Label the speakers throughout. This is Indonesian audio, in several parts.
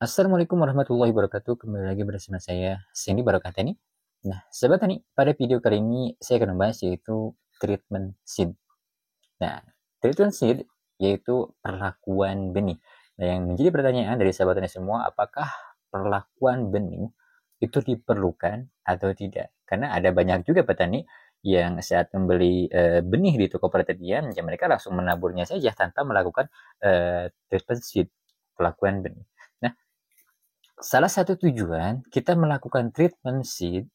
Speaker 1: Assalamualaikum warahmatullahi wabarakatuh. Kembali lagi bersama saya, Cindy Barokah nih. Nah, sahabat Tani, pada video kali ini saya akan membahas yaitu treatment seed. Nah, treatment seed yaitu perlakuan benih. Nah, yang menjadi pertanyaan dari sahabat Tani semua, apakah perlakuan benih itu diperlukan atau tidak? Karena ada banyak juga petani yang saat membeli benih di toko pertanian, ya mereka langsung menaburnya saja tanpa melakukan treatment seed, perlakuan benih. Nah, salah satu tujuan kita melakukan treatment seed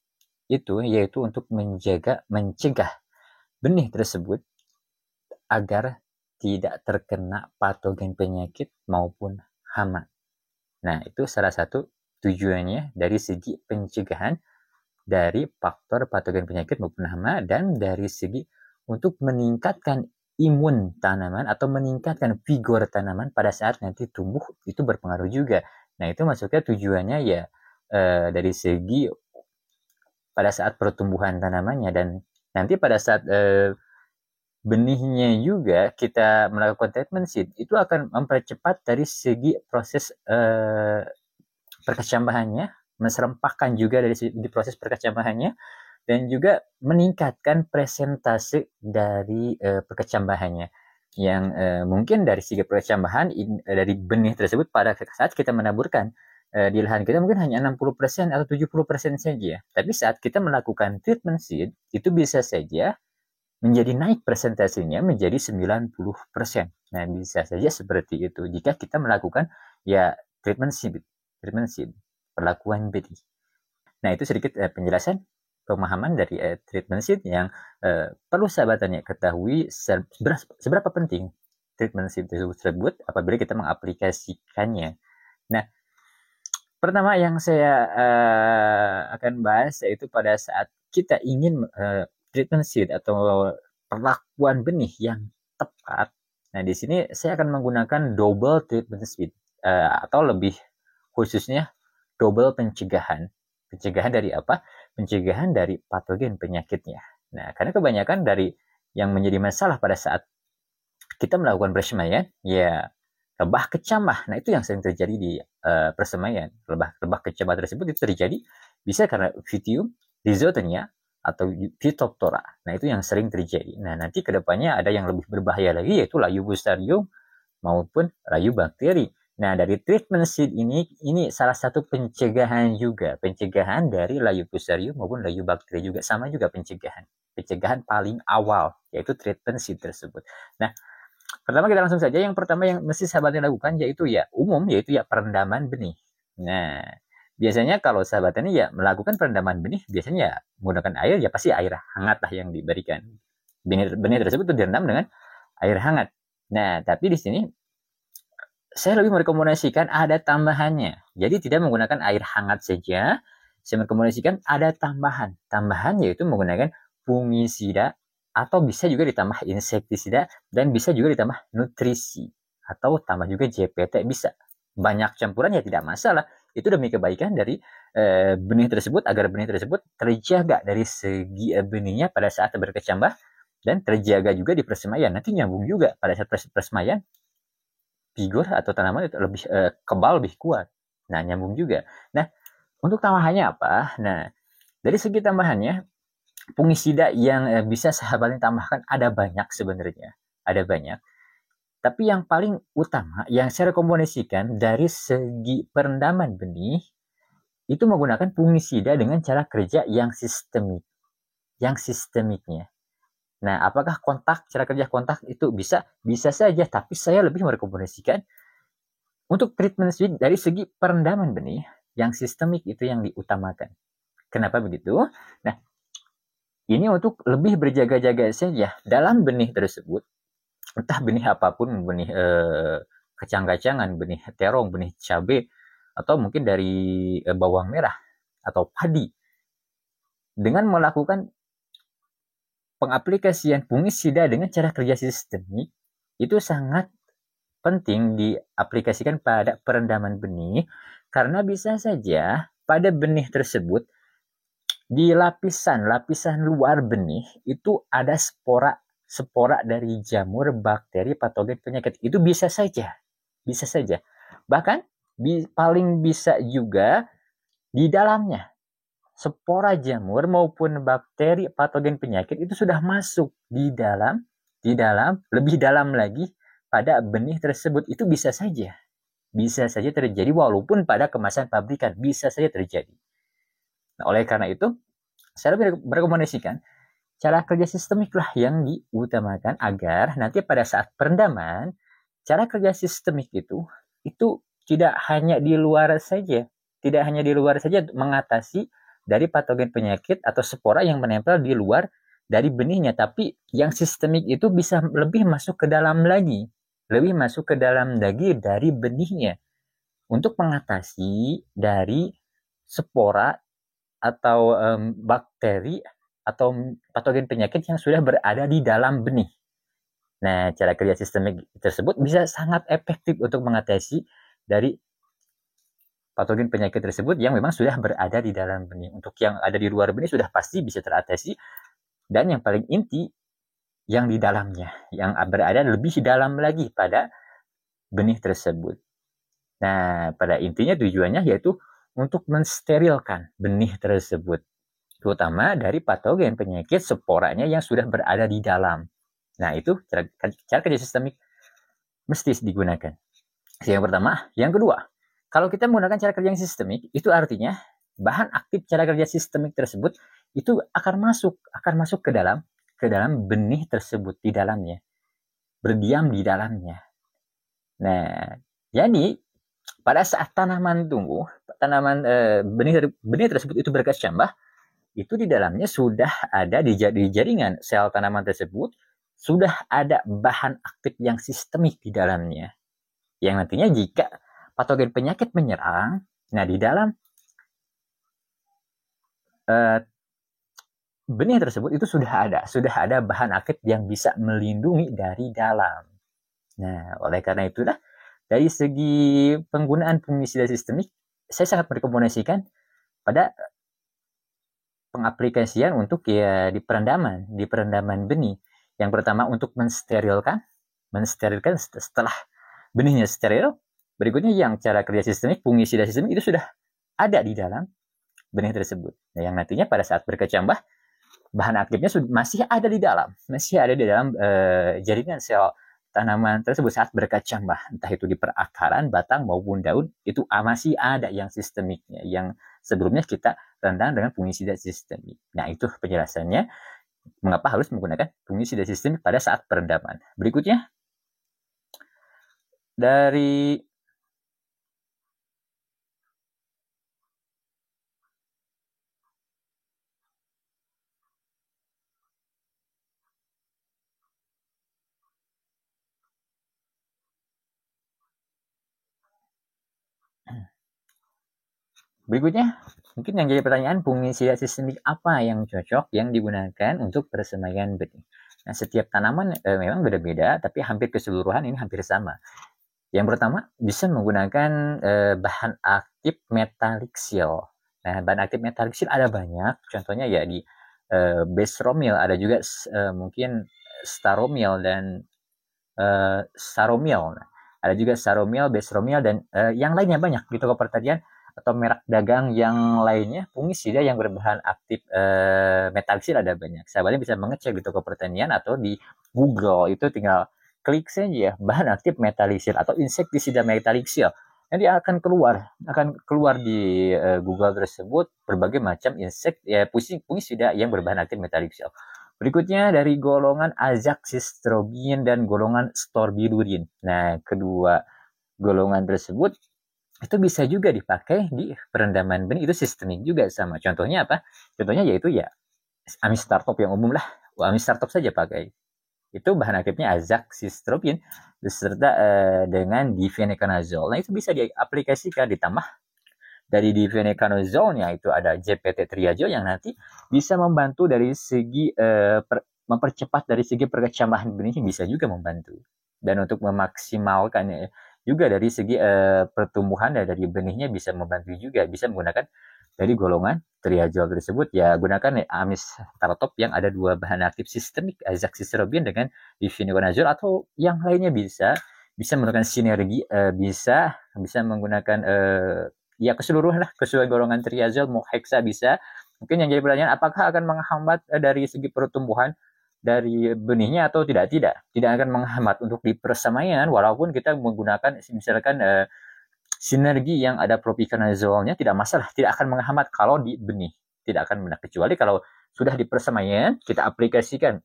Speaker 1: itu yaitu untuk mencegah benih tersebut agar tidak terkena patogen penyakit maupun hama. Nah, itu salah satu tujuannya dari segi pencegahan dari faktor patogen penyakit maupun hama, dan dari segi untuk meningkatkan imun tanaman atau meningkatkan vigor tanaman pada saat nanti tumbuh, itu berpengaruh juga. Nah, itu masuknya tujuannya ya dari segi pada saat pertumbuhan tanamannya, dan nanti pada saat benihnya juga kita melakukan treatment seed, itu akan mempercepat dari segi proses perkecambahannya, menserempakkan juga dari di proses perkecambahannya, dan juga meningkatkan presentase dari perkecambahannya yang mungkin dari segi perkecambahan dari benih tersebut pada saat kita menaburkan di lahan kita mungkin hanya 60% atau 70% saja. Tapi saat kita melakukan treatment seed, itu bisa saja menjadi naik persentasenya menjadi 90%. Nah, bisa saja seperti itu jika kita melakukan ya treatment seed, perlakuan benih. Nah, itu sedikit penjelasan pemahaman dari treatment seed yang perlu sahabat tanya ketahui seberapa penting treatment seed tersebut apabila kita mengaplikasikannya. Nah, pertama yang saya akan bahas yaitu pada saat kita ingin treatment seed atau perlakuan benih yang tepat. Nah, di sini saya akan menggunakan double treatment seed atau lebih khususnya double pencegahan. Pencegahan dari apa? Pencegahan dari patogen penyakitnya. Nah, karena kebanyakan dari yang menjadi masalah pada saat kita melakukan persemaian, ya lebah kecambah. Nah, itu yang sering terjadi di persemaian. Lebah kecambah tersebut itu terjadi bisa karena Vitium, Rhizotenia, atau Phytophthora. Nah, itu yang sering terjadi. Nah, nanti kedepannya ada yang lebih berbahaya lagi, yaitu Layu maupun layu bakteri. Nah, dari treatment seed ini salah satu pencegahan juga. Pencegahan dari layu fusarium maupun layu bakteri juga. Sama juga pencegahan. Pencegahan paling awal, yaitu treatment seed tersebut. Nah, pertama kita langsung saja. Yang pertama yang mesti sahabatnya lakukan yaitu ya umum, yaitu ya perendaman benih. Nah, biasanya kalau sahabat ini ya melakukan perendaman benih, biasanya ya menggunakan air, ya pasti air hangat lah yang diberikan. Benih tersebut itu direndam dengan air hangat. Nah, tapi di sini saya lebih merekomendasikan ada tambahannya. Jadi tidak menggunakan air hangat saja. Saya merekomendasikan ada tambahan. Tambahan yaitu menggunakan fungisida atau bisa juga ditambah insektisida dan bisa juga ditambah nutrisi atau tambah juga JPT bisa. Banyak campuran ya tidak masalah. Itu demi kebaikan dari benih tersebut agar benih tersebut terjaga dari segi benihnya pada saat berkecambah dan terjaga juga di persemaian. Nanti nyambung juga pada saat persemaian vigor atau tanaman itu lebih kebal, lebih kuat. Nah, nyambung juga. Nah, untuk tambahannya apa? Nah, dari segi tambahannya, fungisida yang bisa sahabatnya tambahkan ada banyak sebenarnya. Ada banyak. Tapi yang paling utama, yang saya rekomendasikan dari segi perendaman benih, itu menggunakan fungisida dengan cara kerja yang sistemik. Yang sistemiknya. Nah, apakah cara kerja kontak itu bisa? Bisa saja, tapi saya lebih merekomendasikan untuk treatment dari segi perendaman benih, yang sistemik itu yang diutamakan. Kenapa begitu? Nah, ini untuk lebih berjaga-jaga saja dalam benih tersebut, entah benih apapun, benih kacang-kacangan, benih terong, benih cabai, atau mungkin dari bawang merah atau padi. Dengan melakukan pengaplikasian fungisida dengan cara kerja sistemik, itu sangat penting diaplikasikan pada perendaman benih karena bisa saja pada benih tersebut di lapisan luar benih itu ada spora dari jamur bakteri patogen penyakit. Itu bisa saja. Bahkan paling bisa juga di dalamnya. Spora jamur maupun bakteri patogen penyakit itu sudah masuk di dalam lebih dalam lagi pada benih tersebut. Itu bisa saja terjadi walaupun pada kemasan pabrikan bisa saja terjadi. Nah, oleh karena itu saya merekomendasikan cara kerja sistemik lah yang diutamakan agar nanti pada saat perendaman cara kerja sistemik itu tidak hanya di luar saja mengatasi dari patogen penyakit atau spora yang menempel di luar dari benihnya, tapi yang sistemik itu bisa lebih masuk ke dalam lagi dari benihnya untuk mengatasi dari spora atau bakteri atau patogen penyakit yang sudah berada di dalam benih. Nah, cara kerja sistemik tersebut bisa sangat efektif untuk mengatasi dari patogen penyakit tersebut yang memang sudah berada di dalam benih. Untuk yang ada di luar benih sudah pasti bisa teratasi, dan yang paling inti yang di dalamnya, yang berada lebih dalam lagi pada benih tersebut. Nah, pada intinya tujuannya yaitu untuk mensterilkan benih tersebut, terutama dari patogen penyakit sporanya yang sudah berada di dalam. Nah, itu cara kerja sistemik mesti digunakan. Yang pertama. Yang kedua, kalau kita menggunakan cara kerja yang sistemik, itu artinya bahan aktif cara kerja sistemik tersebut itu akan masuk ke dalam benih tersebut, di dalamnya, berdiam di dalamnya. Nah, jadi pada saat tanaman tumbuh, benih tersebut itu berkecambah, itu di dalamnya sudah ada di jaringan sel tanaman tersebut, sudah ada bahan aktif yang sistemik di dalamnya, yang nantinya jika patogen penyakit menyerang, nah di dalam benih tersebut itu sudah ada bahan aktif yang bisa melindungi dari dalam. Nah, oleh karena itulah dari segi penggunaan fungisida sistemik, saya sangat merekomendasikan pada pengaplikasian untuk ya di perendaman benih. Yang pertama untuk mensterilkan setelah benihnya steril. Berikutnya yang cara kerja sistemik, fungisida sistemik itu sudah ada di dalam benih tersebut. Nah, yang nantinya pada saat berkecambah, bahan aktifnya masih ada di dalam jaringan sel tanaman tersebut saat berkecambah, entah itu di perakaran, batang maupun daun, itu masih ada yang sistemiknya, yang sebelumnya kita rendam dengan fungisida sistemik. Nah, itu penjelasannya mengapa harus menggunakan fungisida sistemik pada saat perendaman. Berikutnya dari berikutnya, mungkin yang jadi pertanyaan, fungisida sistemik apa yang cocok yang digunakan untuk persemaian benih. Nah, setiap tanaman memang beda-beda, tapi hampir keseluruhan ini hampir sama. Yang pertama, bisa menggunakan bahan aktif metalixill. Nah, bahan aktif metalixill ada banyak, contohnya ya di Bestromil, ada juga mungkin Staromil dan Saromil. Nah, ada juga Saromil, Bestromil, dan yang lainnya banyak di toko pertanian atau merek dagang yang lainnya. Fungisida yang berbahan aktif metalixill ada banyak. Sahabatnya bisa mengecek di toko pertanian atau di Google, itu tinggal klik saja bahan aktif metalixill atau insektisida metalixill. Nanti akan keluar di Google tersebut berbagai macam fungisida yang berbahan aktif metalixill. Berikutnya dari golongan azaxystrobin dan golongan storbilurin. Nah, kedua golongan tersebut itu bisa juga dipakai di perendaman benih, itu sistemik juga sama. Contohnya apa? Contohnya yaitu ya amistartop yang umum lah. Amistartop saja pakai. Itu bahan aktifnya azaxystrobin beserta dengan difeneconazole. Nah, itu bisa diaplikasikan, ditambah dari difeneconazole-nya itu ada JPT triazole yang nanti bisa membantu dari segi mempercepat dari segi perkecambahan benih, bisa juga membantu. Dan untuk memaksimalkan juga dari segi pertumbuhan dari benihnya bisa membantu juga, bisa menggunakan dari golongan triazole tersebut. Ya, gunakan amistartop yang ada dua bahan aktif sistemik, azaxystrobin dengan difeneconazole, atau yang lainnya bisa bisa menggunakan sinergi, bisa menggunakan ya keseluruhan lah, keseluruhan golongan triazol, mau heksa bisa. Mungkin yang jadi pertanyaan, apakah akan menghambat dari segi pertumbuhan dari benihnya atau tidak? Tidak akan menghambat untuk di persemaian, walaupun kita menggunakan misalkan sinergi yang ada propiconazolnya tidak masalah, tidak akan menghambat kalau di benih, tidak akan benar, kecuali kalau sudah di persemaian kita aplikasikan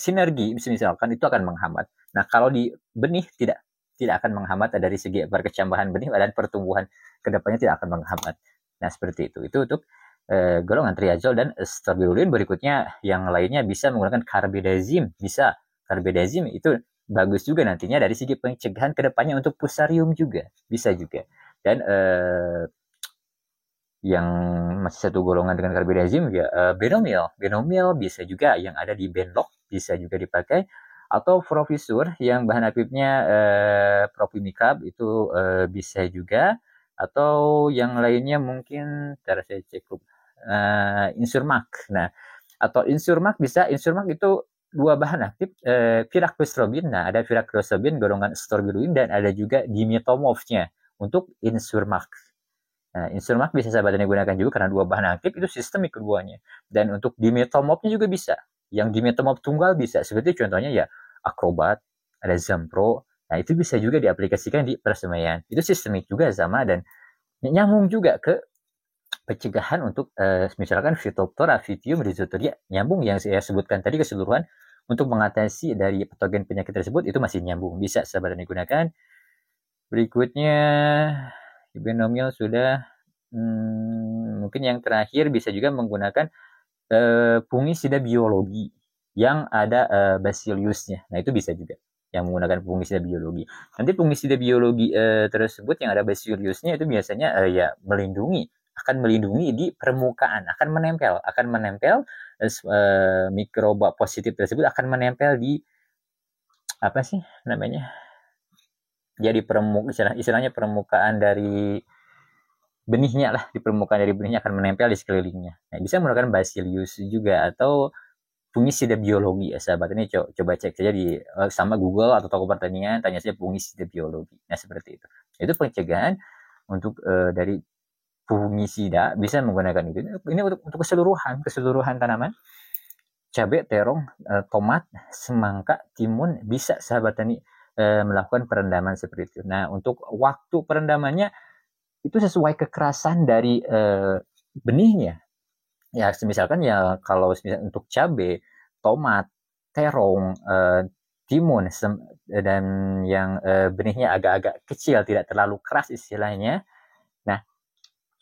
Speaker 1: sinergi misalkan itu akan menghambat. Nah, kalau di benih tidak akan menghambat dari segi perkecambahan benih dan pertumbuhan kedepannya tidak akan menghambat. Nah, seperti itu. Itu untuk golongan triazol dan strobilurin. Berikutnya yang lainnya bisa menggunakan carbendazim, bisa. Carbendazim itu bagus juga nantinya dari segi pencegahan kedepannya untuk fusarium juga, bisa juga. Dan yang masih satu golongan dengan carbendazim ya benomil bisa juga, yang ada di Benlok bisa juga dipakai, atau Provisur yang bahan aktifnya propimicab itu bisa juga, atau yang lainnya mungkin ntar saya cek Insurmac. Nah, atau Insurmac bisa, Insurmac itu dua bahan aktif piracostrobin. Nah, ada piracostrobin golongan strobilurin dan ada juga dimitomorphnya untuk Insurmac. Nah, Insurmac bisa sahabat digunakan juga karena dua bahan aktif itu sistemik keduanya. Dan untuk dimetomorphnya juga bisa. Yang dimetomorph tunggal bisa. Seperti contohnya ya Acrobat, ada Zampro. Nah, itu bisa juga diaplikasikan di persemaian. Itu sistemik juga sama dan nyambung juga ke pencegahan untuk misalkan Phytophthora, Pythium, Rhizotoria, nyambung yang saya sebutkan tadi keseluruhan untuk mengatasi dari patogen penyakit tersebut itu masih nyambung, bisa sahabat digunakan. Berikutnya binomial sudah, mungkin yang terakhir bisa juga menggunakan fungisida biologi yang ada basilusnya. Nah, itu bisa juga yang menggunakan fungisida biologi. Nanti fungisida biologi tersebut yang ada basilusnya itu biasanya ya akan melindungi di permukaan, akan menempel mikroba positif tersebut akan menempel di apa sih namanya? Jadi istilahnya permukaan dari benihnya lah, di permukaan dari benihnya akan menempel di sekelilingnya. Nah, bisa menggunakan Bacillus juga atau fungisida biologi ya sahabat, ini coba cek saja di sama Google atau toko pertanian, tanya saja fungisida biologi. Nah, seperti itu pencegahan untuk dari fungisida bisa menggunakan itu. Ini untuk keseluruhan tanaman, cabai, terong, tomat, semangka, timun, bisa sahabat tani melakukan perendaman seperti itu. Nah, untuk waktu perendamannya itu sesuai kekerasan dari benihnya. Ya, misalkan ya kalau untuk cabai, tomat, terong, timun, dan yang benihnya agak-agak kecil, tidak terlalu keras istilahnya. Nah,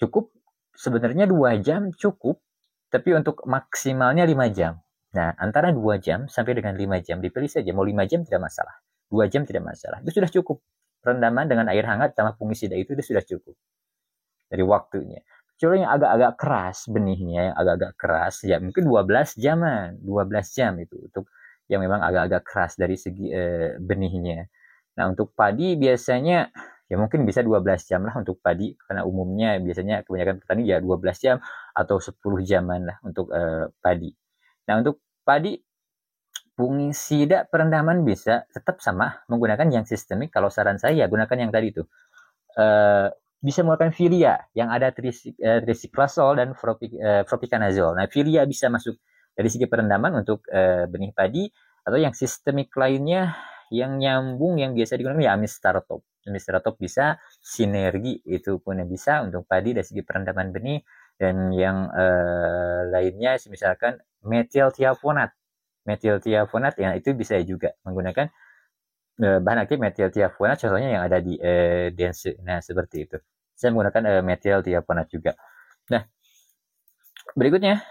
Speaker 1: cukup sebenarnya 2 jam cukup, tapi untuk maksimalnya 5 jam. Nah, antara 2 jam sampai dengan 5 jam, dipilih saja. Mau 5 jam tidak masalah. 2 jam tidak masalah. Itu sudah cukup. Perendaman dengan air hangat sama fungisida itu sudah cukup dari waktunya. Kecuali yang agak-agak keras benihnya, yang agak-agak keras, ya mungkin 12 jam itu untuk yang memang agak-agak keras dari segi benihnya. Nah, untuk padi biasanya ya mungkin bisa 12 jam lah untuk padi, karena umumnya biasanya kebanyakan petani ya 12 jam atau 10 jaman lah untuk padi. Nah, untuk padi fungisida perendaman bisa tetap sama menggunakan yang sistemik. Kalau saran saya gunakan yang tadi itu. Bisa menggunakan filia yang ada tricyclasol dan propiconazole. Nah, filia bisa masuk dari segi perendaman untuk benih padi, atau yang sistemik lainnya yang nyambung yang biasa digunakan ya amistaratop. Amistaratop bisa, sinergi itu pun bisa untuk padi dari segi perendaman benih, dan yang lainnya misalkan metiltiafonat. Metiltiafonat ya itu bisa juga menggunakan bahan aktif metiltiafonat, contohnya yang ada di Dense. Nah, seperti itu. Saya menggunakan metiltiafonat juga. Nah, berikutnya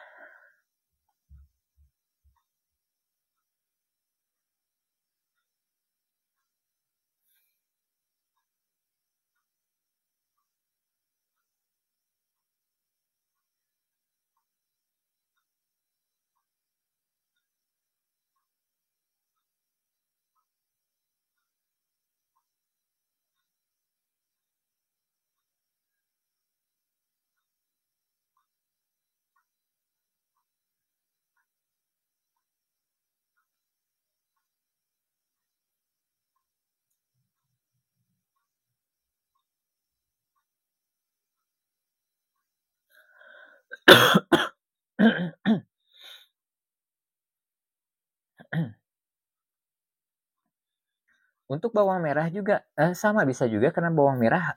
Speaker 1: Untuk bawang merah juga sama bisa juga karena bawang merah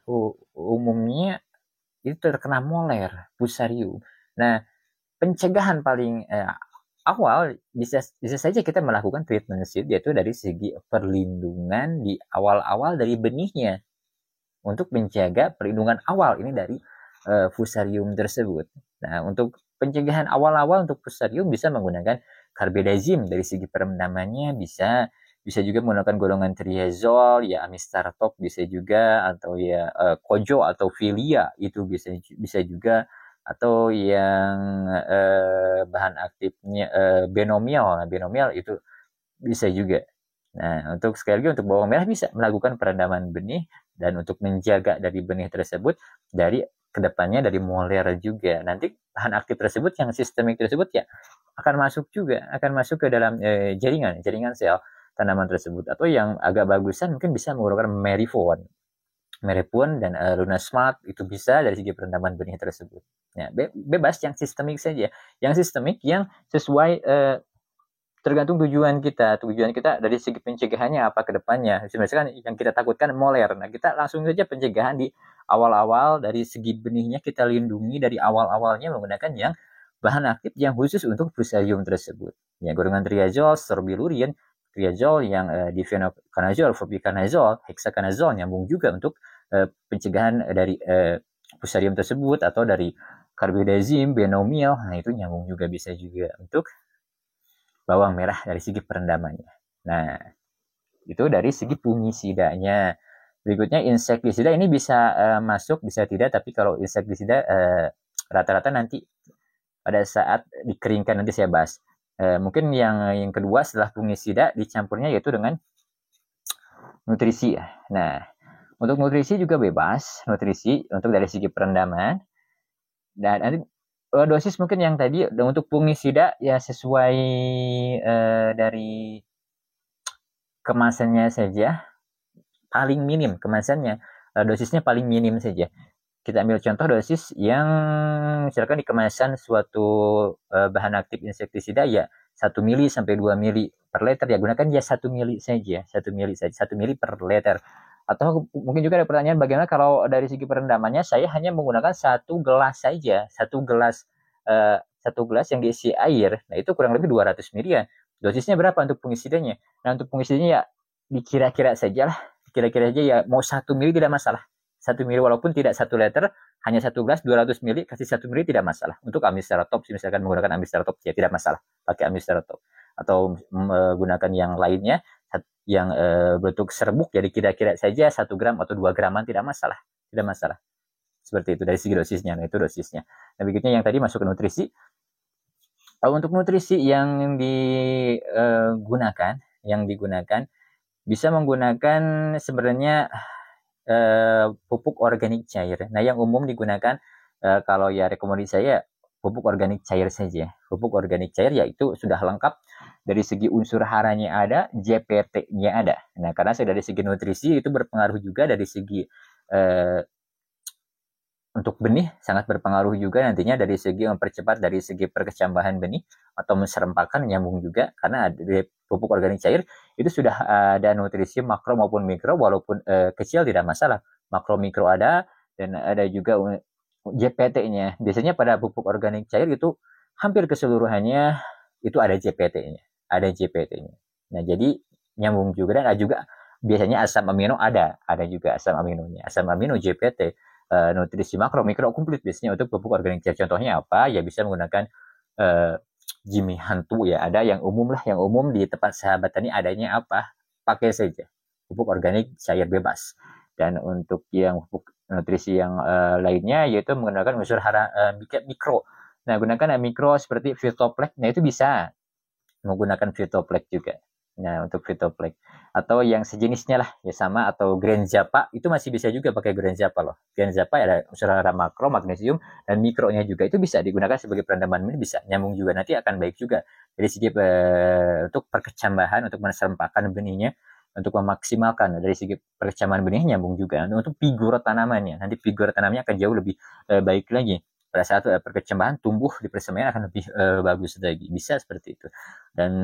Speaker 1: umumnya itu terkena moler, fusarium. Nah, pencegahan paling awal bisa saja kita melakukan treatment seed yaitu dari segi perlindungan di awal-awal dari benihnya untuk menjaga perlindungan awal ini dari fusarium tersebut. Nah, untuk pencegahan awal-awal untuk fusarium bisa menggunakan carbendazim dari segi perendamannya bisa juga menggunakan golongan triazol, ya amistartop bisa juga, atau ya kojo atau filia itu bisa juga, atau yang bahan aktifnya benomial itu bisa juga. Nah, untuk sekali lagi untuk bawang merah bisa melakukan perendaman benih dan untuk menjaga dari benih tersebut dari kedepannya dari moler juga. Nanti bahan aktif tersebut yang sistemik tersebut ya akan masuk juga, akan masuk ke dalam jaringan sel tanaman tersebut. Atau yang agak bagusan mungkin bisa menggunakan Meripun dan Luna Smart itu bisa dari segi perendaman benih tersebut. Ya, bebas yang sistemik saja. Yang sistemik yang sesuai tergantung tujuan kita. Tujuan kita dari segi pencegahannya apa ke depannya. Misalkan yang kita takutkan moler. Nah, kita langsung saja pencegahan di awal-awal dari segi benihnya kita lindungi dari awal-awalnya menggunakan yang bahan aktif yang khusus untuk fusarium tersebut. Ya, golongan triazol, strobilurin, triazol yang difenoconazole, fluconazole, hexaconazole nyambung juga untuk pencegahan dari fusarium tersebut atau dari carbendazim, benomial. Nah, itu nyambung juga bisa juga untuk bawang merah dari segi perendamannya. Nah, itu dari segi fungisidanya. Berikutnya insektisida ini bisa masuk, bisa tidak, tapi kalau insektisida rata-rata nanti pada saat dikeringkan nanti saya bahas. Mungkin yang kedua setelah fungisida dicampurnya yaitu dengan nutrisi. Nah, untuk nutrisi juga bebas, nutrisi untuk dari segi perendaman. Dan nanti dosis mungkin yang tadi untuk fungisida ya sesuai dari kemasannya saja, paling minim kemasannya, dosisnya paling minim saja. Kita ambil contoh dosis yang misalkan di kemasan suatu bahan aktif insektisida ya 1 mili sampai 2 mili per liter, ya gunakan ya 1 mili saja, 1 mili saja, 1 mili per liter. Atau mungkin juga ada pertanyaan bagaimana kalau dari segi perendamannya saya hanya menggunakan 1 gelas saja, 1 gelas yang diisi air, nah itu kurang lebih 200 mili ya. Dosisnya berapa untuk fungisidanya? Nah, untuk fungisidanya ya dikira-kira saja lah, kira-kira aja ya mau 1 mili tidak masalah. 1 mili walaupun tidak 1 liter, hanya 1 gelas 200 mili, kasih 1 mili tidak masalah. Untuk amistarotop misalkan menggunakan amistarotop ya tidak masalah, pakai amistarotop. Atau menggunakan yang lainnya yang bentuk serbuk, jadi kira-kira saja 1 gram atau 2 graman tidak masalah. Tidak masalah. Seperti itu dari segi dosisnya. Nah, itu dosisnya. Nah, berikutnya yang tadi masuk ke nutrisi. Untuk nutrisi yang digunakan bisa menggunakan sebenarnya pupuk organik cair. Nah, yang umum digunakan kalau ya rekomendasi saya pupuk organik cair saja. Pupuk organik cair yaitu sudah lengkap dari segi unsur haranya ada, JPT-nya ada. Nah, karena dari segi nutrisi itu berpengaruh juga dari segi untuk benih sangat berpengaruh juga nantinya dari segi mempercepat dari segi perkecambahan benih atau menserempakkan nyambung juga karena dari pupuk organik cair itu sudah ada nutrisi makro maupun mikro walaupun kecil tidak masalah, makro mikro ada dan ada juga JPT-nya. Biasanya pada pupuk organik cair itu hampir keseluruhannya itu ada JPT-nya, ada JPT-nya. Nah, jadi nyambung juga dan ada juga biasanya asam amino ada juga asam aminonya, asam amino JPT. Nutrisi makro mikro komplit biasanya untuk pupuk organik cair. Contohnya apa ya, bisa menggunakan Jimmy Hantu ya, ada yang umum lah, yang umum di tempat sahabat tani adanya apa pakai saja pupuk organik cair bebas. Dan untuk yang pupuk nutrisi yang lainnya yaitu menggunakan unsur hara mikro. Nah, gunakan mikro seperti Vitoplex. Nah, itu bisa menggunakan Vitoplex juga. Nah, untuk Vitoplex atau yang sejenisnya lah ya sama, atau Grenzapa itu masih bisa juga pakai Grenzapa loh. Grenzapa ada unsur hara makro, magnesium dan mikronya juga, itu bisa digunakan sebagai perendaman benih, bisa nyambung juga, nanti akan baik juga dari segi untuk perkecambahan, untuk menserempakkan benihnya, untuk memaksimalkan dari segi perkecambahan benih nyambung juga. Untuk figur tanamannya, nanti figur tanamannya akan jauh lebih baik lagi. pada saat perkecambahan tumbuh di persemaian akan lebih bagus lagi, bisa seperti itu. Dan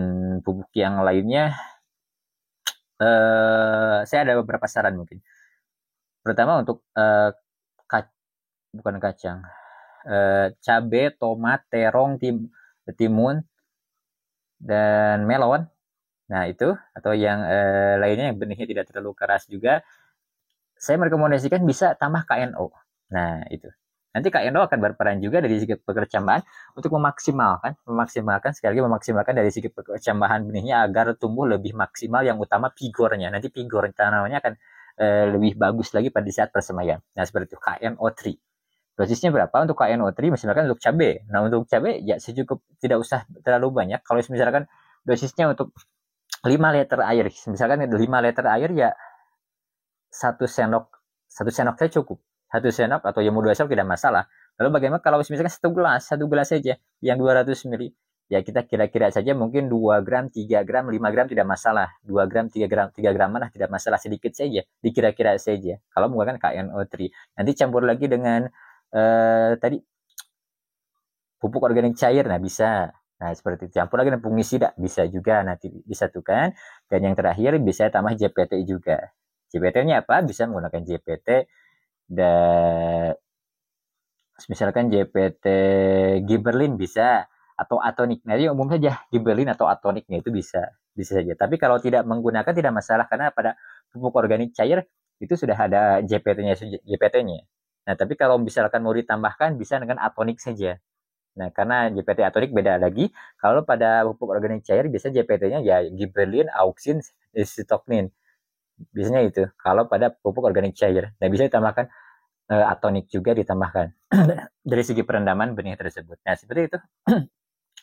Speaker 1: pupuk yang lainnya saya ada beberapa saran mungkin. Pertama untuk bukan kacang, cabai, tomat, terong, timun, dan melon. Nah itu, atau yang lainnya yang benihnya tidak terlalu keras juga, saya merekomendasikan bisa tambah KNO. Nah itu. Nanti KNO akan berperan juga dari segi perkecambahan untuk memaksimalkan sekali lagi memaksimalkan dari segi perkecambahan benihnya agar tumbuh lebih maksimal. Yang utama vigornya. Nanti vigor tanamannya akan lebih bagus lagi pada saat persemaian. Nah seperti itu KNO3. Dosisnya berapa untuk KNO3? Misalkan untuk cabai. Nah untuk cabai ya secukup, tidak usah terlalu banyak. Kalau misalkan dosisnya untuk 5 liter air, misalkan 5 liter air ya 1 sendok saya cukup. 1 sendok atau yang mau 2 sendok tidak masalah. Lalu bagaimana kalau misalkan 1 gelas saja yang 200 ml, ya kita kira-kira saja mungkin 2 gram, 3 gram, 5 gram tidak masalah. 2 gram, 3 gram, 3 gram mana tidak masalah, sedikit saja, dikira-kira saja. Kalau menggunakan KNO3, nanti campur lagi dengan tadi pupuk organik cair, nah bisa. Nah seperti itu, campur lagi dengan fungisida bisa juga, nanti disatukan. Dan yang terakhir bisa tambah JPT juga. JPT-nya apa? Bisa menggunakan JPT dan misalkan JPT gibberellin bisa, atau atonik. Nah, umum saja gibberellin atau atoniknya itu bisa saja. Tapi kalau tidak menggunakan tidak masalah, karena pada pupuk organik cair itu sudah ada JPT-nya. Nah, tapi kalau misalkan mau ditambahkan bisa dengan atonik saja. Nah, karena JPT atonik beda lagi. Kalau pada pupuk organik cair biasa JPT-nya ya gibberellin, auxin, cytokinin. Biasanya itu kalau pada pupuk organik cair. Nah, bisa ditambahkan atonik juga ditambahkan dari segi perendaman benih tersebut. Nah, seperti itu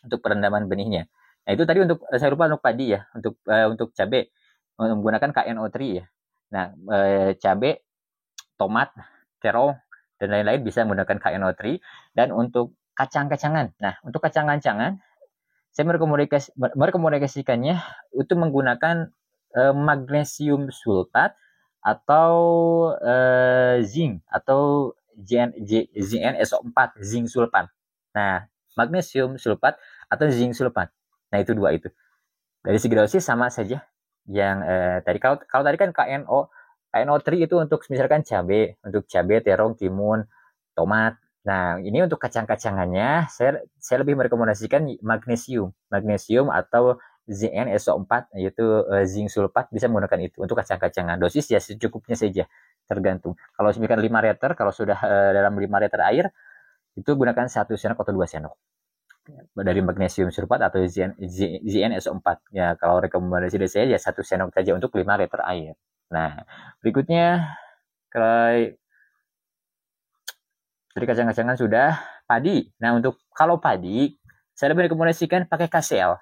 Speaker 1: untuk perendaman benihnya. Nah, itu tadi untuk, saya lupa untuk padi ya, untuk cabai menggunakan KNO3 ya. Nah, cabai, tomat, terong dan lain-lain bisa menggunakan KNO3. Dan untuk kacang-kacangan. Nah, untuk kacang-kacangan saya merekomendasikannya itu menggunakan magnesium sulfat atau zinc atau ZnSO4, zinc sulfat. Nah, magnesium sulfat atau zinc sulfat. Nah, itu dua itu. Dari segi dosis sama saja. Yang tadi kalau tadi kan KNO3 itu untuk misalkan cabai, terong, timun, tomat. Nah, ini untuk kacang-kacangannya saya lebih merekomendasikan magnesium atau ZnSO4, yaitu zinc sulfat, bisa menggunakan itu untuk kacang-kacangan. Dosis ya secukupnya saja, tergantung. Kalau misalkan 5 liter, kalau sudah dalam 5 liter air, itu gunakan 1 sendok atau 2 sendok dari magnesium sulfat atau ZnSO4. Ya, kalau rekomendasi dari saya ya 1 sendok saja untuk 5 liter air. Nah, berikutnya dari kacang-kacangan sudah. Padi. Nah, untuk kalau padi, saya lebih rekomendasikan pakai KCL.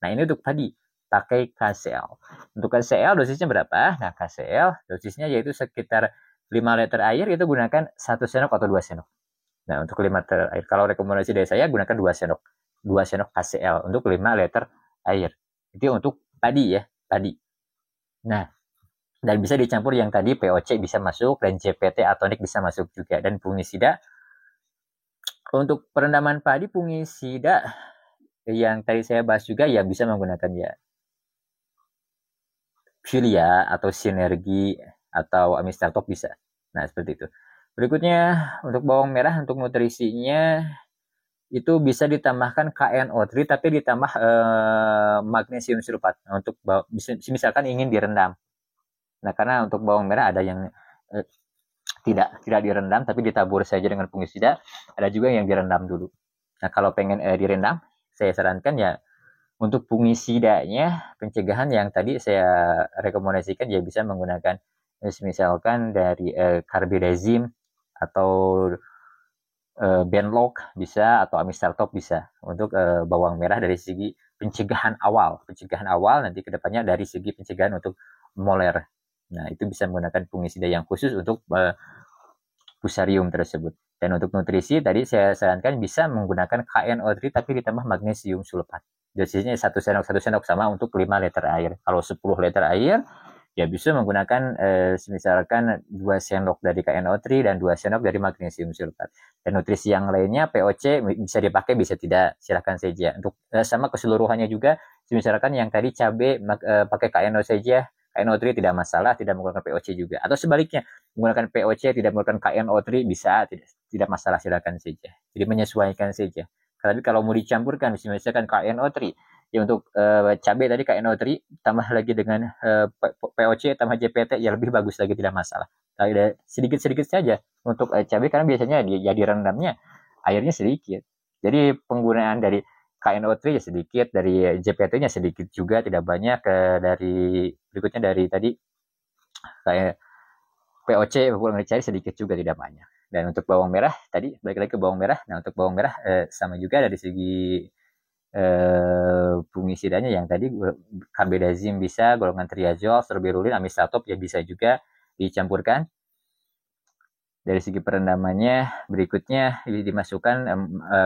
Speaker 1: Nah, ini untuk padi, pakai KCL. Untuk KCL dosisnya berapa? Nah, KCL dosisnya yaitu sekitar 5 liter air, itu gunakan 1 sendok atau 2 sendok. Nah, untuk 5 liter air, kalau rekomendasi dari saya gunakan 2 sendok. 2 sendok KCL untuk 5 liter air. Itu untuk padi ya, padi. Nah, dan bisa dicampur yang tadi POC bisa masuk, dan JPT atonik bisa masuk juga, dan fungisida. Untuk perendaman padi, fungisida yang tadi saya bahas juga ya bisa menggunakan ya Filia atau Sinergi atau Amistartop bisa. Nah, seperti itu. Berikutnya untuk bawang merah, untuk nutrisinya itu bisa ditambahkan KNO3 tapi ditambah magnesium sulfat. Nah, untuk misalkan ingin direndam. Nah, karena untuk bawang merah ada yang tidak direndam tapi ditabur saja dengan fungisida, ada juga yang direndam dulu. Nah, kalau pengen direndam, saya sarankan ya untuk fungisidanya, pencegahan yang tadi saya rekomendasikan ya bisa menggunakan misalkan dari carbendazim atau Benlok bisa, atau Amistartop bisa untuk bawang merah dari segi pencegahan awal nanti kedepannya dari segi pencegahan untuk moler. Nah, itu bisa menggunakan fungisida yang khusus untuk fusarium tersebut. Dan untuk nutrisi tadi saya sarankan bisa menggunakan KNO3 tapi ditambah magnesium sulfat. Dosisnya 1 sendok sama untuk 5 liter air. Kalau 10 liter air Ya bisa menggunakan misalkan 2 sendok dari KNO3 dan 2 sendok dari magnesium sulfat. Dan nutrisi yang lainnya POC bisa dipakai bisa tidak, silakan saja. Untuk sama keseluruhannya juga, misalkan yang tadi cabai pakai KNO saja, KNO3 tidak masalah, tidak menggunakan POC juga. Atau sebaliknya, menggunakan POC tidak menggunakan KNO3 bisa, tidak masalah, silakan saja. Jadi menyesuaikan saja. Tapi kalau mau dicampurkan, misalkan KNO3 ya untuk cabai tadi KNO3 tambah lagi dengan POC tambah JPT ya lebih bagus lagi, tidak masalah. Tapi sedikit-sedikit saja untuk cabai karena biasanya dia direndamnya airnya sedikit. Jadi penggunaan dari KNO3 ya sedikit, dari JPT-nya sedikit juga, tidak banyak. Dari berikutnya dari tadi kayak POC kurang dicari sedikit juga, tidak banyak. Dan untuk bawang merah tadi balik lagi ke bawang merah. Nah untuk bawang merah sama juga dari segi fungisidanya yang tadi carbendazim bisa, golongan triazol, strobilurin, amistatop ya bisa juga dicampurkan. Dari segi perendamannya berikutnya dimasukkan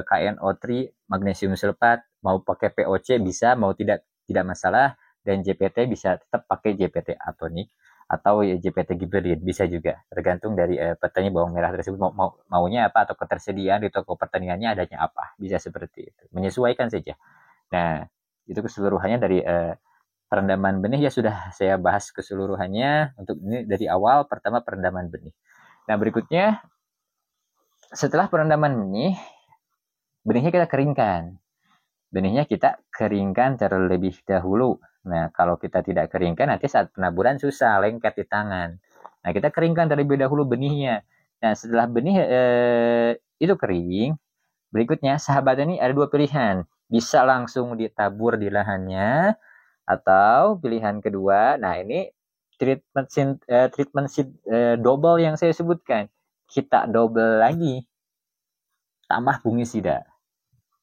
Speaker 1: KNO3, magnesium sulfat, mau pakai POC bisa, mau tidak masalah, dan JPT bisa tetap pakai JPT atonik atau JPT gibberin bisa juga, tergantung dari petani bawang merah tersebut maunya apa atau ketersediaan di toko pertaniannya adanya apa, bisa seperti itu, menyesuaikan saja. Nah itu keseluruhannya dari perendaman benih ya sudah saya bahas keseluruhannya. Untuk ini dari awal, pertama perendaman benih. Nah berikutnya setelah perendaman benih, benihnya kita keringkan. Benihnya kita keringkan terlebih dahulu. Nah kalau kita tidak keringkan nanti saat penaburan susah, lengket di tangan. Nah kita keringkan terlebih dahulu benihnya. Nah setelah benih itu kering, berikutnya sahabat ini ada dua pilihan. Bisa langsung ditabur di lahannya, atau pilihan kedua, nah ini treatment double yang saya sebutkan. Kita double lagi, tambah fungisida.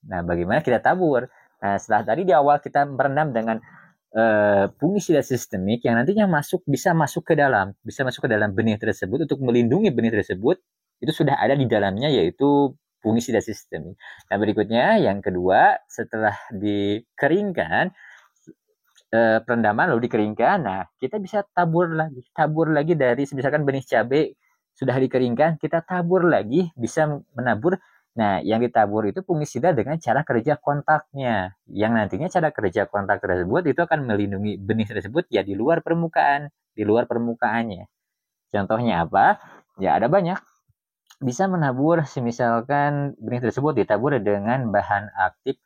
Speaker 1: Nah, bagaimana kita tabur? Nah, setelah tadi di awal kita merendam dengan fungisida sistemik yang nantinya bisa masuk ke dalam benih tersebut untuk melindungi benih tersebut, itu sudah ada di dalamnya, yaitu fungisida sistemik. Nah, berikutnya yang kedua, setelah dikeringkan, perendaman lalu dikeringkan, nah kita bisa tabur lagi dari misalkan benih cabai sudah dikeringkan, kita tabur lagi, bisa menabur. Nah yang ditabur itu fungisida dengan cara kerja kontaknya, yang nantinya cara kerja kontak tersebut itu akan melindungi benih tersebut ya di luar permukaannya. Contohnya apa? Ya ada banyak. Bisa menabur misalkan benih tersebut ditabur dengan bahan aktif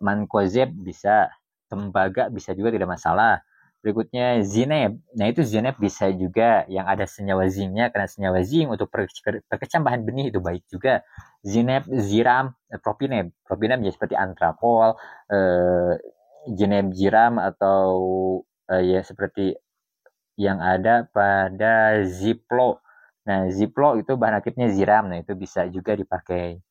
Speaker 1: mancozeb bisa, tembaga bisa juga, tidak masalah. Berikutnya zineb. Nah itu zineb bisa juga yang ada senyawa zinknya, karena senyawa zink untuk perkecambahan benih itu baik juga. Zineb, ziram, propineb. Propineb ya seperti antrapol, zineb ziram, atau ya seperti yang ada pada Ziplo. Nah Ziplo itu bahan aktifnya ziram, nah itu bisa juga dipakai.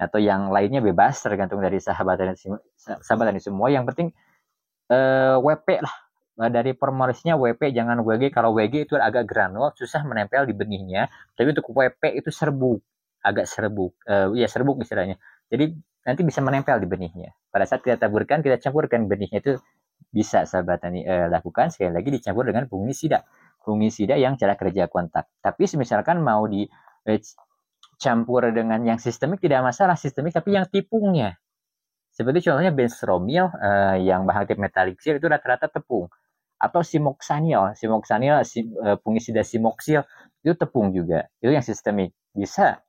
Speaker 1: Atau yang lainnya bebas, tergantung dari sahabat tani semua. Yang penting WP lah, dari formulisnya WP, jangan WG. Kalau WG itu agak granul, susah menempel di benihnya. Tapi untuk WP itu serbuk, agak serbuk, ya serbuk istilahnya. Jadi nanti bisa menempel di benihnya. Pada saat kita taburkan, kita campurkan benihnya, itu bisa sahabat tani lakukan. Sekali lagi dicampur dengan fungisida yang cara kerja kontak. Tapi misalkan mau di campur dengan yang sistemik tidak masalah, sistemik tapi yang tipungnya. Seperti contohnya benzstromil yang bahan aktif metaliksir itu rata-rata tepung. Atau simoxanil fungisida simoxil itu tepung juga. Itu yang sistemik bisa.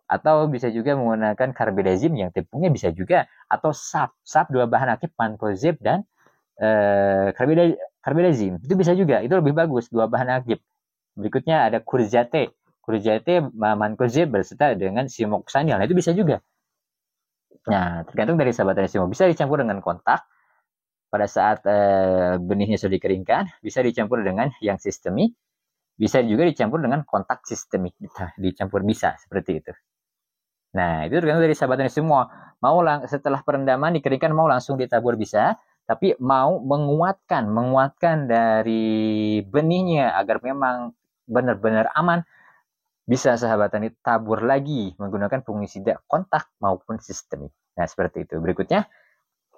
Speaker 1: Atau bisa juga menggunakan carbendazim yang tepungnya bisa juga. Atau SAP dua bahan aktif mancozeb dan carbendazim itu bisa juga. Itu lebih bagus, dua bahan aktif. Berikutnya ada kurzate mancozeb berserta dengan simoxanil. Nah itu bisa juga. Nah tergantung dari sahabat tani semua. Bisa dicampur dengan kontak pada saat benihnya sudah dikeringkan. Bisa dicampur dengan yang sistemik. Bisa juga dicampur dengan kontak sistemik. Dicampur bisa seperti itu. Nah itu tergantung dari sahabat tani semua. Mau setelah perendaman dikeringkan mau langsung ditabur bisa. Tapi mau menguatkan dari benihnya agar memang benar-benar aman, bisa sahabat tani tabur lagi menggunakan fungisida kontak maupun sistemik. Nah seperti itu. Berikutnya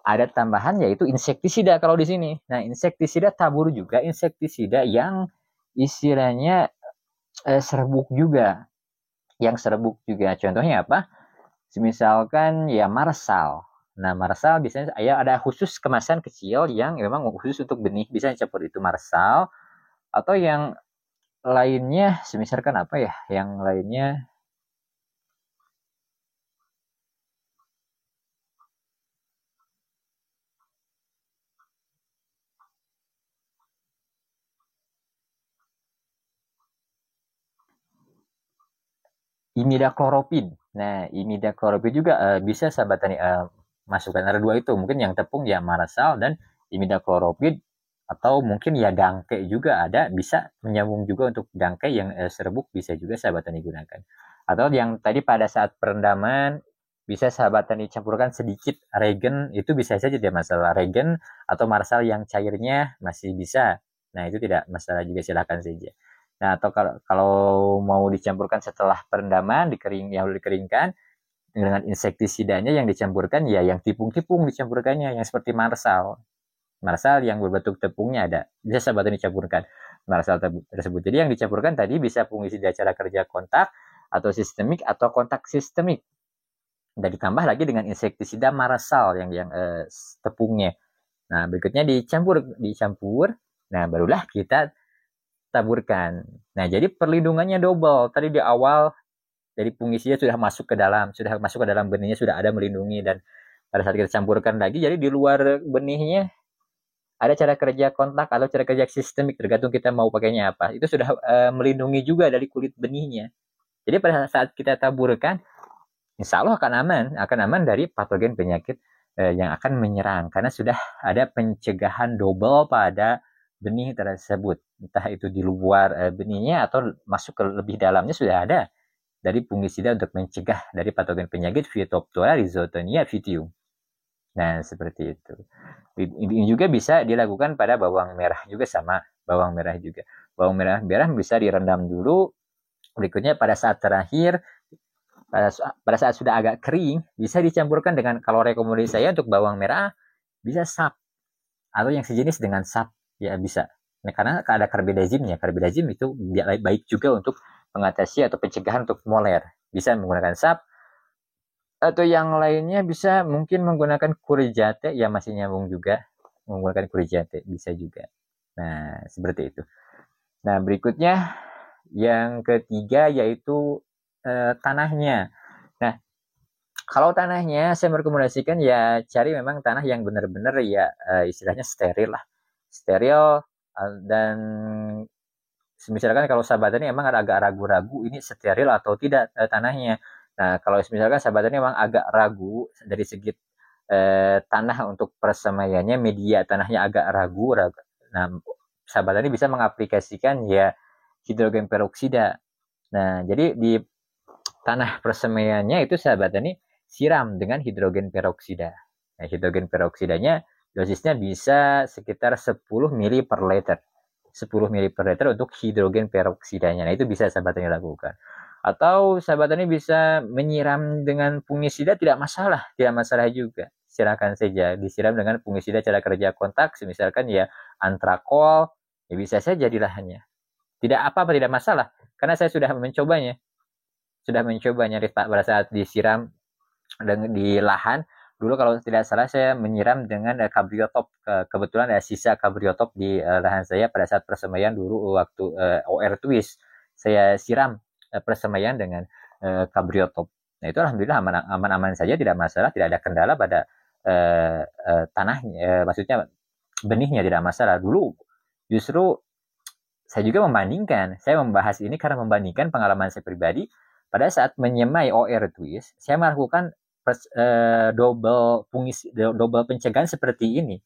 Speaker 1: ada tambahan yaitu insektisida kalau di sini. Nah, insektisida tabur juga insektisida yang istilahnya serbuk juga. Yang serbuk juga. Contohnya apa? Misalkan ya Marsal. Nah, Marsal biasanya ya ada khusus kemasan kecil yang memang khusus untuk benih, bisa dicampur itu Marsal, atau yang lainnya misalkan apa ya? Yang lainnya imidakloropin. Nah, imidakloropin juga bisa sahabat tani masukkan ada dua itu. Mungkin yang tepung ya Marsal dan imidakloropin, atau mungkin ya dangke juga ada, bisa menyambung juga untuk dangke yang serbuk, bisa juga sahabat tani gunakan. Atau yang tadi pada saat perendaman bisa sahabat tani campurkan sedikit regen, itu bisa saja tidak masalah, regen atau Marsal yang cairnya masih bisa. Nah, itu tidak masalah juga, silakan saja. Nah, atau kalau mau dicampurkan setelah perendaman, yang dikeringkan dengan insektisidanya yang dicampurkan ya yang tipung-tipung dicampurkannya, yang seperti Marsal. Marsal yang berbentuk tepungnya ada, bisa sahabat dicampurkan Marsal tersebut. Jadi yang dicampurkan tadi bisa fungisida cara kerja kontak atau sistemik atau kontak sistemik. Dan ditambah lagi dengan insektisida Marsal yang tepungnya. Nah, berikutnya dicampur. Nah, barulah kita taburkan. Nah, jadi perlindungannya double. Tadi di awal dari fungisida sudah masuk ke dalam benihnya, sudah ada melindungi, dan pada saat kita campurkan lagi, jadi di luar benihnya ada cara kerja kontak atau cara kerja sistemik, tergantung kita mau pakainya apa. Itu sudah melindungi juga dari kulit benihnya. Jadi pada saat kita taburkan, insya Allah akan aman dari patogen penyakit yang akan menyerang, karena sudah ada pencegahan double pada benih tersebut. Entah itu di luar benihnya atau masuk ke lebih dalamnya, sudah ada dari fungisida untuk mencegah dari patogen penyakit Phytophthora rhizotonia vitium. Nah, seperti itu. Ini juga bisa dilakukan pada bawang merah juga, sama bawang merah juga. Bawang merah bisa direndam dulu. Berikutnya pada saat terakhir, pada saat sudah agak kering, bisa dicampurkan dengan, kalau rekomendasi saya untuk bawang merah, bisa sap. Atau yang sejenis dengan sap, ya bisa. Nah, karena ada karbidazimnya. Karbidazim itu baik juga untuk mengatasi atau pencegahan untuk moler. Bisa menggunakan sap, atau yang lainnya bisa mungkin menggunakan kurjate, ya masih nyambung juga, menggunakan kurjate bisa juga. Nah, seperti itu. Nah, berikutnya yang ketiga yaitu tanahnya. Nah, kalau tanahnya saya merekomendasikan ya cari memang tanah yang benar-benar ya istilahnya steril lah. Steril, dan misalkan kalau sahabat ini emang agak ragu-ragu ini steril atau tidak tanahnya. Nah, kalau misalkan sahabat ini memang agak ragu dari segi tanah untuk persemaiannya, media tanahnya agak ragu. Nah, sahabat ini bisa mengaplikasikan ya hidrogen peroksida. Nah, jadi di tanah persemaiannya itu sahabat ini siram dengan hidrogen peroksida. Nah, hidrogen peroksidanya dosisnya bisa sekitar 10 ml per liter. 10 ml per liter untuk hidrogen peroksidanya. Nah, itu bisa sahabat ini lakukan. Atau sahabat ini bisa menyiram dengan fungisida, tidak masalah juga. Silakan saja disiram dengan fungisida cara kerja kontak, misalkan ya antrakol, ya bisa saja di lahannya. Tidak apa-apa, tidak masalah, karena saya sudah mencobanya pada saat disiram di lahan. Dulu kalau tidak salah saya menyiram dengan kabriotop. Kebetulan ada sisa kabriotop di lahan saya pada saat persemaian dulu waktu OR twist. Saya siram persemaian dengan kabriotop. Nah, itu alhamdulillah aman-aman saja, tidak masalah, tidak ada kendala pada tanahnya, maksudnya benihnya tidak masalah. Dulu justru saya juga saya membahas ini karena membandingkan pengalaman saya pribadi pada saat menyemai OR twist. Saya melakukan double pencegahan seperti ini,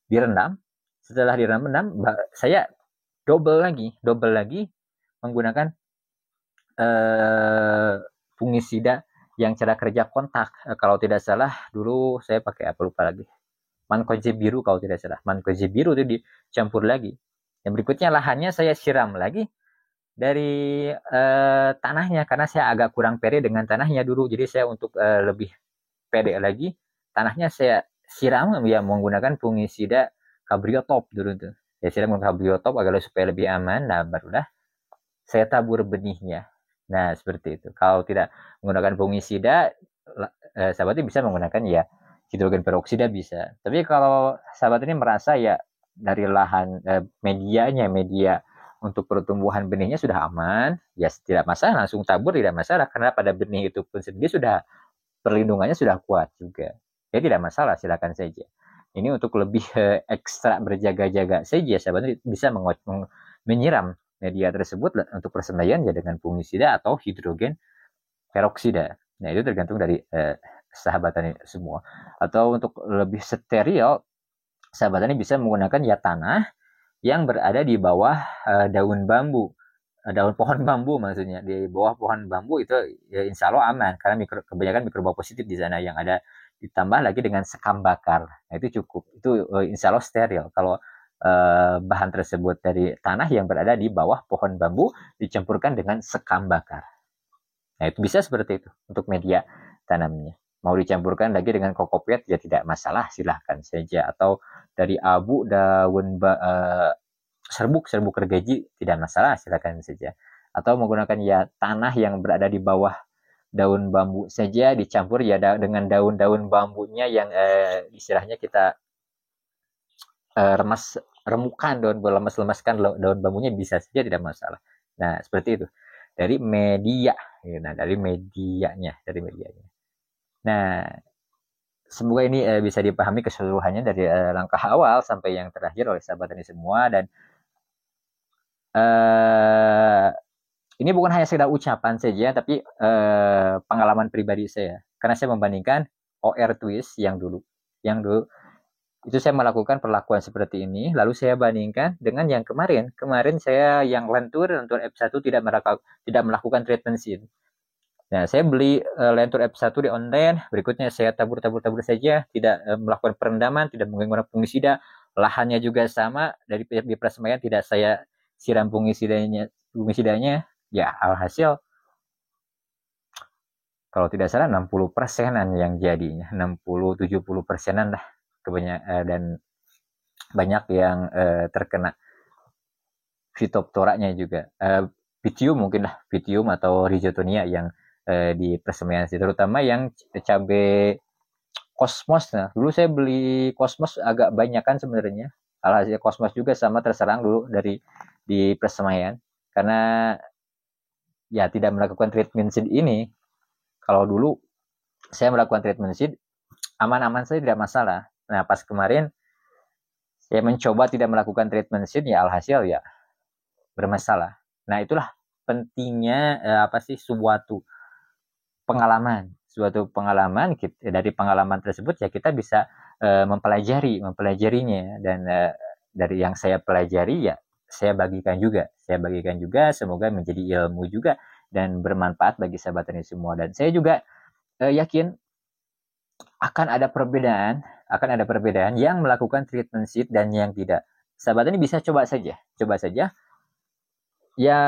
Speaker 1: direndam. Setelah direndam, saya double lagi menggunakan fungisida yang cara kerja kontak. Kalau tidak salah dulu saya pakai apa, lupa lagi, mankoje biru kalau tidak salah. Mankoje biru itu dicampur lagi. Yang berikutnya lahannya saya siram lagi dari tanahnya, karena saya agak kurang pede dengan tanahnya dulu. Jadi saya untuk lebih pede lagi, tanahnya saya siram ya menggunakan fungisida Cabriotop dulu tuh. Ya siram menggunakan Cabriotop agar supaya lebih aman. Nah barulah saya tabur benihnya. Nah seperti itu. Kalau tidak menggunakan fungisida, sahabat ini bisa menggunakan ya hidrogen peroksida bisa. Tapi kalau sahabat ini merasa ya dari lahan media untuk pertumbuhan benihnya sudah aman, ya tidak masalah, langsung tabur tidak masalah karena pada benih itu pun sendiri sudah perlindungannya sudah kuat juga. Ya tidak masalah, silakan saja. Ini untuk lebih ekstra berjaga-jaga saja, sahabat bisa menyiram media tersebut untuk persembahyan ya dengan fungisida atau hidrogen peroksida. Nah itu tergantung dari sahabat tani semua. Atau untuk lebih steril, sahabat tani bisa menggunakan ya tanah yang berada di bawah daun bambu, daun pohon bambu maksudnya. Di bawah pohon bambu itu ya insya Allah aman karena kebanyakan mikroba positif di sana yang ada, ditambah lagi dengan sekam bakar. Nah itu cukup, itu insya Allah steril kalau bahan tersebut dari tanah yang berada di bawah pohon bambu dicampurkan dengan sekam bakar. Nah itu bisa seperti itu untuk media tanamnya. Mau dicampurkan lagi dengan kokopet ya tidak masalah, silahkan saja. Atau dari abu daun serbuk gergaji tidak masalah, silakan saja. Atau menggunakan ya tanah yang berada di bawah daun bambu saja dicampur ya dengan daun-daun bambunya yang istilahnya kita remukan lemaskan daun bambunya bisa saja, tidak masalah. Nah seperti itu dari media. Nah dari medianya. Nah semoga ini bisa dipahami keseluruhannya dari langkah awal sampai yang terakhir oleh sahabat ini semua. Dan ini bukan hanya sekedar ucapan saja, tapi pengalaman pribadi saya. Karena saya membandingkan OR Twist yang dulu itu saya melakukan perlakuan seperti ini, lalu saya bandingkan dengan yang kemarin. Kemarin saya yang lentur F1 tidak melakukan treatment seed. Nah, saya beli lentur F1 di online, berikutnya saya tabur saja, tidak melakukan perendaman, tidak menggunakan fungisida, lahannya juga sama, dari persemayan tidak saya siram fungisidanya, ya alhasil kalau tidak salah 60%-an yang jadinya, 60-70%-an lah kebanyakan, dan banyak yang terkena Phytophthora-nya juga, Pythium mungkin lah, Pythium atau Rhizotonia yang di persemayan, terutama yang cabai Cosmos. Nah dulu saya beli Cosmos agak banyak kan sebenarnya, alhasil Cosmos juga sama terserang dulu di persemayan karena ya tidak melakukan treatment seed ini. Kalau dulu saya melakukan treatment seed aman-aman saja, tidak masalah. Nah pas kemarin saya mencoba tidak melakukan treatment seed, ya alhasil ya bermasalah. Nah itulah pentingnya suatu pengalaman dari pengalaman tersebut ya kita bisa mempelajarinya, dan dari yang saya pelajari ya saya bagikan juga, semoga menjadi ilmu juga dan bermanfaat bagi sahabat ini semua. Dan saya juga yakin akan ada perbedaan yang melakukan treatment seed dan yang tidak. Sahabat ini bisa coba saja ya,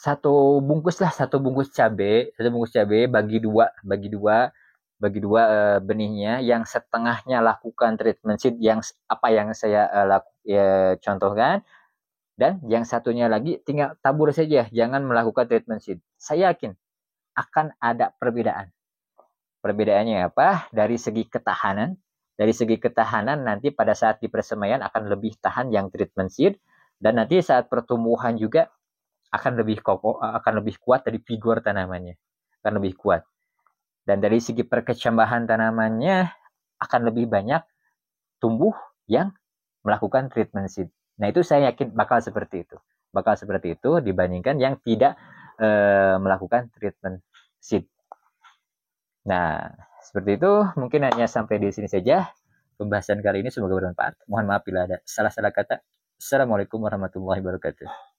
Speaker 1: satu bungkus cabai bagi dua benihnya, yang setengahnya lakukan treatment seed yang saya contohkan, dan yang satunya lagi tinggal tabur saja, jangan melakukan treatment seed. Saya yakin akan ada perbedaan. Perbedaannya apa? Dari segi ketahanan nanti pada saat di persemaian akan lebih tahan yang treatment seed, dan nanti saat pertumbuhan juga akan lebih kokoh, akan lebih kuat dari vigor tanamannya, akan lebih kuat. Dan dari segi perkecambahan tanamannya akan lebih banyak tumbuh yang melakukan treatment seed. Nah itu saya yakin bakal seperti itu dibandingkan yang tidak melakukan treatment seed. Nah seperti itu, mungkin hanya sampai di sini saja pembahasan kali ini, semoga bermanfaat. Mohon maaf bila ada salah-salah kata. Assalamualaikum warahmatullahi wabarakatuh.